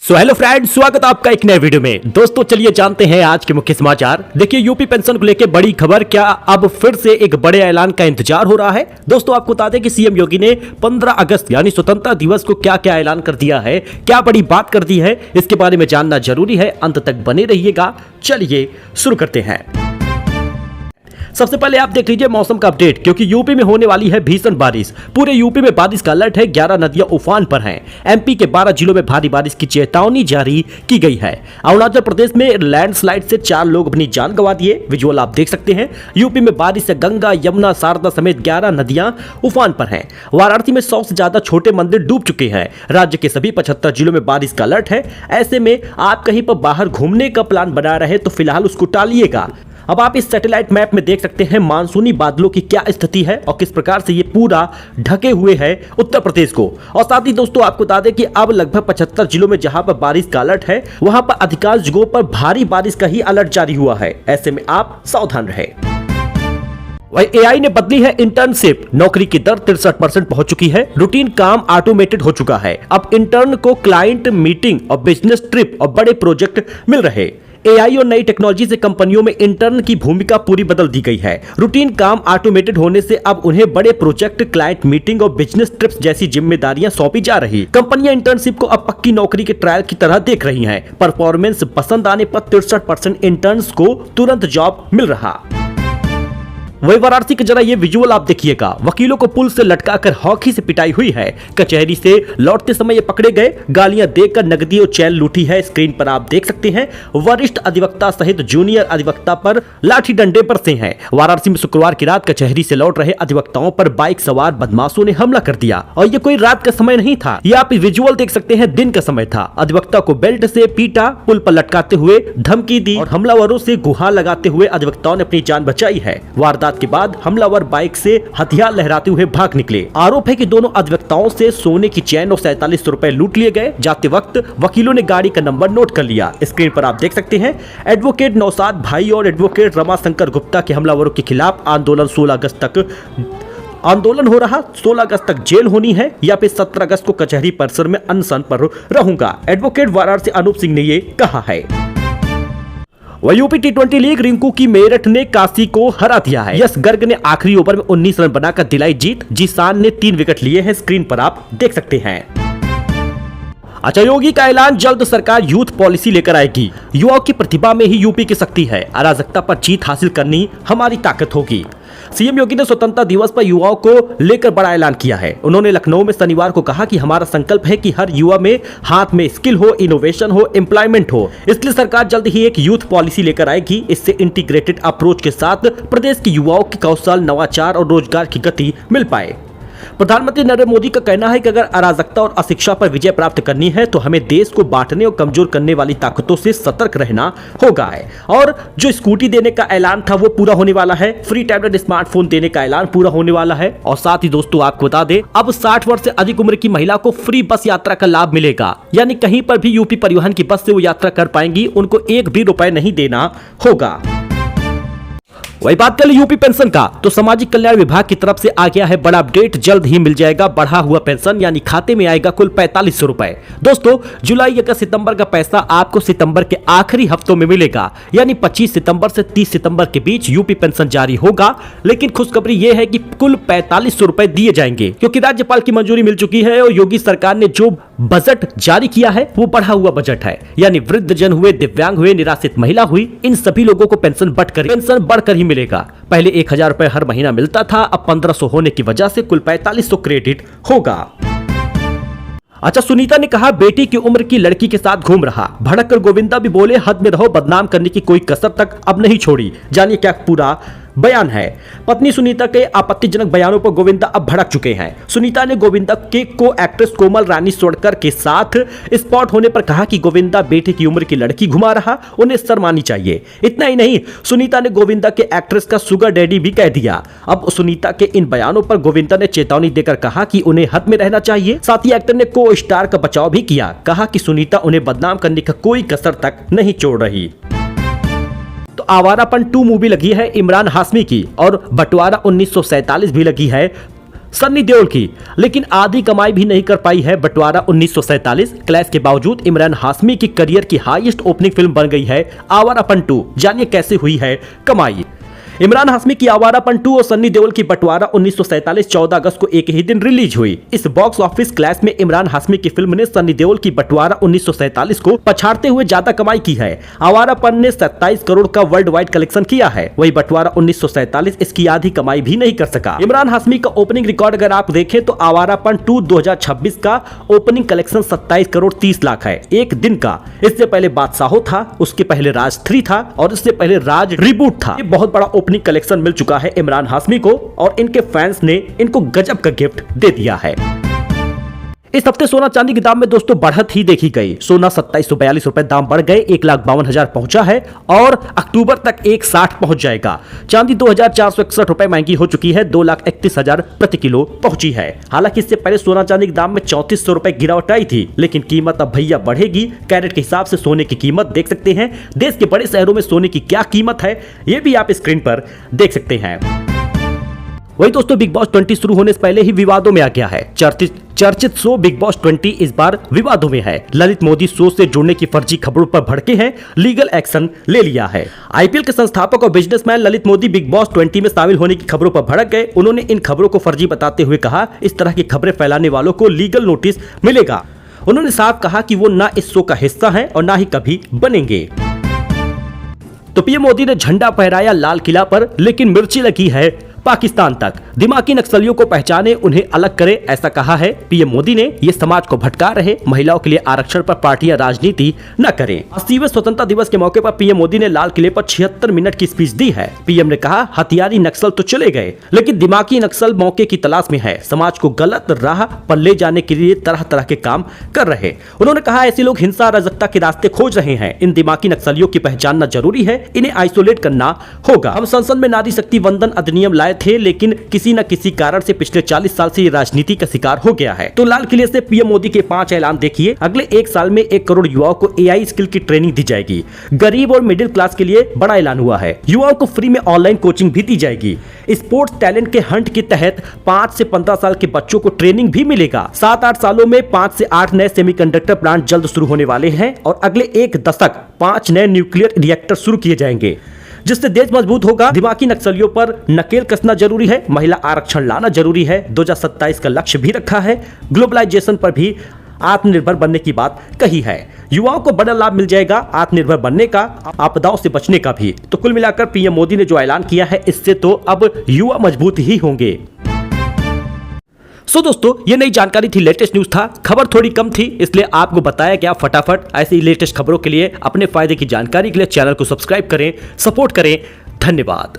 Hello friends, स्वागत है आपका एक नए वीडियो में। दोस्तों चलिए जानते हैं आज के मुख्य समाचार। देखिए यूपी पेंशन को लेकर बड़ी खबर, क्या अब फिर से एक बड़े ऐलान का इंतजार हो रहा है। दोस्तों आपको बता दें कि सीएम योगी ने 15 अगस्त यानी स्वतंत्रता दिवस को क्या क्या ऐलान कर दिया है, क्या बड़ी बात कर दी है, इसके बारे में जानना जरूरी है। अंत तक बने रहिएगा। चलिए शुरू करते हैं। सबसे पहले आप देख लीजिए मौसम का अपडेट, क्योंकि यूपी में होने वाली है भीषण बारिश। पूरे यूपी में बारिश का अलर्ट है, 11 नदियां उफान पर हैं। एमपी के 12 जिलों में भारी बारिश की चेतावनी जारी की गई है। अरुणाचल प्रदेश में लैंडस्लाइड से 4 लोग अपनी जान गंवा दिए। विजुअल आप देख सकते हैं। यूपी में बारिश से गंगा, यमुना, शारदा समेत 11 नदियां उफान पर हैं। वाराणसी में 100 से ज्यादा छोटे मंदिर डूब चुके हैं। राज्य के सभी 75 जिलों में बारिश का अलर्ट है। ऐसे में आप कहीं पर बाहर घूमने का प्लान बना रहे तो फिलहाल उसको टालिएगा। अब आप इस सैटेलाइट मैप में देख सकते हैं मानसूनी बादलों की क्या स्थिति है और किस प्रकार से ये पूरा ढके हुए है उत्तर प्रदेश को। और साथ ही दोस्तों आपको बता दें कि अब लगभग 75 जिलों में जहां पर बारिश का अलर्ट है, वहां पर अधिकांश जगहों पर भारी बारिश का ही अलर्ट जारी हुआ है। ऐसे में आप सावधान रहे। वही एआई ने बदली है इंटर्नशिप, नौकरी की दर 63% पहुंच चुकी है। रूटीन काम ऑटोमेटेड हो चुका है। अब इंटर्न को क्लाइंट मीटिंग और बिजनेस ट्रिप और बड़े प्रोजेक्ट मिल रहे। एआई और नई टेक्नोलॉजी से कंपनियों में इंटर्न की भूमिका पूरी बदल दी गई है। रूटीन काम ऑटोमेटेड होने से अब उन्हें बड़े प्रोजेक्ट, क्लाइंट मीटिंग और बिजनेस ट्रिप्स जैसी जिम्मेदारियां सौंपी जा रही। कंपनियां इंटर्नशिप को अब पक्की नौकरी के ट्रायल की तरह देख रही हैं। परफॉर्मेंस पसंद आने पर 63% इंटर्न्स को तुरंत जॉब मिल रहा। वही वाराणसी के जरा ये विजुअल आप देखिएगा। वकीलों को पुल से लटकाकर हॉकी से पिटाई हुई है। कचहरी से लौटते समय ये पकड़े गए, गालियां देकर नकदी और चैन लूटी है। स्क्रीन पर आप देख सकते हैं वरिष्ठ अधिवक्ता सहित जूनियर अधिवक्ता पर लाठी डंडे बरसे हैं। वाराणसी में शुक्रवार की रात कचहरी से लौट रहे अधिवक्ताओं पर बाइक सवार बदमाशों ने हमला कर दिया। और ये कोई रात का समय नहीं था, ये आप विजुअल देख सकते हैं, दिन का समय था। अधिवक्ता को बेल्ट से पीटा, पुल पर लटकाते हुए धमकी दी और हमलावरों से गुहार लगाते हुए अधिवक्ताओं ने अपनी जान बचाई है। वारदात के बाद हमलावर बाइक से हथियार लहराते हुए भाग निकले। आरोप है कि दोनों अधिवक्ताओं से सोने की चैन और 47 रुपए लूट लिए गए। जाते वक्त वकीलों ने गाड़ी का नंबर नोट कर लिया। स्क्रीन पर आप देख सकते हैं एडवोकेट नौशाद भाई और एडवोकेट रमाशंकर गुप्ता के हमलावरों के खिलाफ आंदोलन 16 अगस्त तक आंदोलन हो रहा। 16 अगस्त तक जेल होनी है या फिर 17 अगस्त को कचहरी परिसर में अनशन पर रहूंगा। एडवोकेट वाराणसी अनूप सिंह ने ये कहा है। यूपी T20 लीग, रिंकू की मेरठ ने काशी को हरा दिया है। यश गर्ग ने आखिरी ओवर में 19 रन बनाकर दिलाई जीत। जीसान ने 3 विकेट लिए हैं। स्क्रीन पर आप देख सकते हैं। अच्छा, योगी का ऐलान, जल्द सरकार यूथ पॉलिसी लेकर आएगी। युवाओं की प्रतिभा में ही यूपी की शक्ति है। अराजकता पर जीत हासिल करनी हमारी ताकत होगी। सीएम योगी ने स्वतंत्रता दिवस पर युवाओं को लेकर बड़ा ऐलान किया है। उन्होंने लखनऊ में शनिवार को कहा कि हमारा संकल्प है कि हर युवा में हाथ में स्किल हो, इनोवेशन हो, एम्प्लॉयमेंट हो। इसलिए सरकार जल्द ही एक यूथ पॉलिसी लेकर आएगी। इससे इंटीग्रेटेड अप्रोच के साथ प्रदेश के युवाओं के कौशल, नवाचार और रोजगार की गति मिल पाए। प्रधानमंत्री नरेंद्र मोदी का कहना है कि अगर अराजकता और अशिक्षा पर विजय प्राप्त करनी है तो हमें देश को बांटने और कमजोर करने वाली ताकतों से सतर्क रहना होगा है। और जो स्कूटी देने का ऐलान था वो पूरा होने वाला है। फ्री टैबलेट, स्मार्टफोन देने का ऐलान पूरा होने वाला है। और साथ ही दोस्तों आपको बता दें, अब 60 वर्ष से अधिक उम्र की महिला को फ्री बस यात्रा का लाभ मिलेगा। यानी कहीं पर भी यूपी परिवहन की बस से वो यात्रा कर पाएंगी, उनको 1 भी रुपए नहीं देना होगा। वही बात करें यूपी पेंशन का, तो सामाजिक कल्याण विभाग की तरफ से आ गया है बड़ा अपडेट। जल्द ही मिल जाएगा बढ़ा हुआ पेंशन, यानी खाते में आएगा कुल 4500 रुपए। दोस्तों जुलाई, अगस्त, सितंबर का पैसा आपको सितंबर के आखिरी हफ्तों में मिलेगा। यानी 25 सितंबर से 30 सितंबर के बीच यूपी पेंशन जारी होगा। लेकिन खुशखबरी यह है कि कुल 4500 रुपए दिए जाएंगे, क्योंकि राज्यपाल की मंजूरी मिल चुकी है और योगी सरकार ने जो बजट जारी किया है वो बढ़ा हुआ बजट है। यानी वृद्ध जन हुए, दिव्यांग हुए, निराश्रित महिला हुई, इन सभी लोगों को पेंशन बढ़कर ही मिलेगा। पहले 1000 रुपए हर महीना मिलता था, अब 1500 होने की वजह से कुल 4500 क्रेडिट होगा। अच्छा, सुनीता ने कहा बेटी की उम्र की लड़की के साथ घूम रहा। भड़ककर गोविंदा भी बोले हद में रहो, बदनाम करने की कोई कसर तक अब नहीं छोड़ी। जानिए क्या पूरा बयान है। पत्नी सुनीता के आपत्तिजनक बयानों पर गोविंदा अब भड़क चुके हैं। सुनीता ने गोविंदा के को एक्ट्रेस कोमल रानी सोडकर के साथ स्पॉट होने पर कहा कि गोविंदा बेटे की उम्र की लड़की घुमा रहा, उन्हें शर्म आनी चाहिए। इतना ही नहीं, सुनीता ने गोविंदा के एक्ट्रेस का सुगर डैडी भी कह दिया। अब सुनीता के इन बयानों पर गोविंदा ने चेतावनी देकर कहा कि उन्हें हद में रहना चाहिए। साथ ही एक्टर ने को स्टार का बचाव भी किया, कहा कि सुनीता उन्हें बदनाम करने का कोई कसर तक नहीं छोड़ रही। तो आवारापन 2 मूवी लगी है इमरान हाशमी की, और बंटवारा 1947 भी लगी है सन्नी देओल की, लेकिन आधी कमाई भी नहीं कर पाई है बंटवारा 1947। क्लैश के बावजूद इमरान हाशमी की करियर की हाईएस्ट ओपनिंग फिल्म बन गई है आवारापन 2। जानिए कैसे हुई है कमाई। इमरान हाशमी की आवारापन 2 और सन्नी देओल की बंटवारा 1947 14 अगस्त को एक ही दिन रिलीज हुई। इस बॉक्स ऑफिस क्लैश में इमरान हाशमी की फिल्म ने सन्नी देओल की बंटवारा 1947 को पछाड़ते हुए ज्यादा कमाई की है। आवारापन ने 27 करोड़ का वर्ल्ड वाइड कलेक्शन किया है, वही बंटवारा 1947 इसकी आधी कमाई भी नहीं कर सका। इमरान हाशमी का ओपनिंग रिकॉर्ड अगर आप देखें तो आवारापन 2 2026 का ओपनिंग कलेक्शन 27 करोड़ 30 लाख है एक दिन का। इससे पहले बादशाहो था, उसके पहले राज 3 था और इससे पहले राज रिबूट था। ये बहुत बड़ा ओपनिंग कलेक्शन मिल चुका है इमरान हाशमी को और इनके फैंस ने इनको गजब का गिफ्ट दे दिया है। इस हफ्ते सोना चांदी के दाम में दोस्तों बढ़त ही देखी गई। सोना 2742 रुपए दाम बढ़ गए, 1,52,000 पहुंचा है और अक्टूबर तक 1,60 पहुंच जाएगा। चांदी 2,461 रुपए महंगी हो चुकी है, 2,31,000 प्रति किलो पहुंची है। हालांकि इससे पहले सोना चांदी के दाम में 3400 रुपए गिरावट आई थी, लेकिन कीमत अब भैया बढ़ेगी। कैरेट के हिसाब से सोने की कीमत देख सकते हैं। देश के बड़े शहरों में सोने की क्या कीमत है ये भी आप स्क्रीन पर देख सकते हैं। वही दोस्तों बिग बॉस 20 शुरू होने से पहले ही विवादों में आ गया है। चर्चित शो बिग बॉस 20 इस बार विवादों में है। ललित मोदी शो से जुड़ने की फर्जी खबरों पर भड़के हैं, लीगल एक्शन ले लिया है। आईपीएल के संस्थापक और businessman Lalit Modi big boss 20 में शामिल होने की खबरों पर भड़क गए। उन्होंने इन खबरों को फर्जी बताते हुए कहा, इस तरह की खबरें फैलाने वालों को लीगल नोटिस मिलेगा। उन्होंने साफ कहा कि वो ना इस शो का हिस्सा है और ना ही कभी बनेंगे। तो पीएम मोदी ने झंडा फहराया लाल किला पर, लेकिन मिर्ची लगी है पाकिस्तान तक। दिमागी नक्सलियों को पहचाने, उन्हें अलग करे, ऐसा कहा है पीएम मोदी ने। ये समाज को भटका रहे, महिलाओं के लिए आरक्षण पर पार्टियां राजनीति न करें। 80वें स्वतंत्रता दिवस के मौके पर पीएम मोदी ने लाल किले पर 76 मिनट की स्पीच दी है। पीएम ने कहा, हथियारी नक्सल तो चले गए, लेकिन दिमागी नक्सल मौके की तलाश में है। समाज को गलत राह पर ले जाने के लिए तरह तरह के काम कर रहे। उन्होंने कहा, ऐसे लोग हिंसा अराजकता के रास्ते खोज रहे हैं। इन दिमागी नक्सलियों की पहचानना जरूरी है, इन्हें आइसोलेट करना होगा। हम संसद में नारी शक्ति वंदन अधिनियम लाए थे, लेकिन किसी न किसी कारण से पिछले 40 साल से ये राजनीति का शिकार हो गया है। तो लाल किले से पीएम मोदी के 5 ऐलान देखिए। अगले 1 साल में 1 करोड़ युवाओं को एआई स्किल की ट्रेनिंग दी जाएगी। गरीब और मिडिल क्लास के लिए बड़ा ऐलान हुआ है। युवाओं को फ्री में ऑनलाइन कोचिंग भी दी जाएगी। स्पोर्ट्स टैलेंट के हंट के तहत 5 से 15 साल के बच्चों को ट्रेनिंग भी मिलेगा। 7-8 सालों में 5 से 8 नए सेमीकंडक्टर प्लांट जल्द शुरू होने वाले हैं और अगले 1 दशक 5 नए न्यूक्लियर रिएक्टर शुरू किए जाएंगे, जिससे देश मजबूत होगा। दिमागी नक्सलियों पर नकेल कसना जरूरी है, महिला आरक्षण लाना जरूरी है। 2027 का लक्ष्य भी रखा है। ग्लोबलाइजेशन पर भी आत्मनिर्भर बनने की बात कही है। युवाओं को बड़ा लाभ मिल जाएगा आत्मनिर्भर बनने का, आपदाओं से बचने का भी। तो कुल मिलाकर पीएम मोदी ने जो ऐलान किया है, इससे तो अब युवा मजबूत ही होंगे। दोस्तों ये नई जानकारी थी, लेटेस्ट न्यूज था। खबर थोड़ी कम थी, इसलिए आपको बताया गया फटाफट। ऐसे ही लेटेस्ट खबरों के लिए, अपने फायदे की जानकारी के लिए चैनल को सब्सक्राइब करें, सपोर्ट करें। धन्यवाद।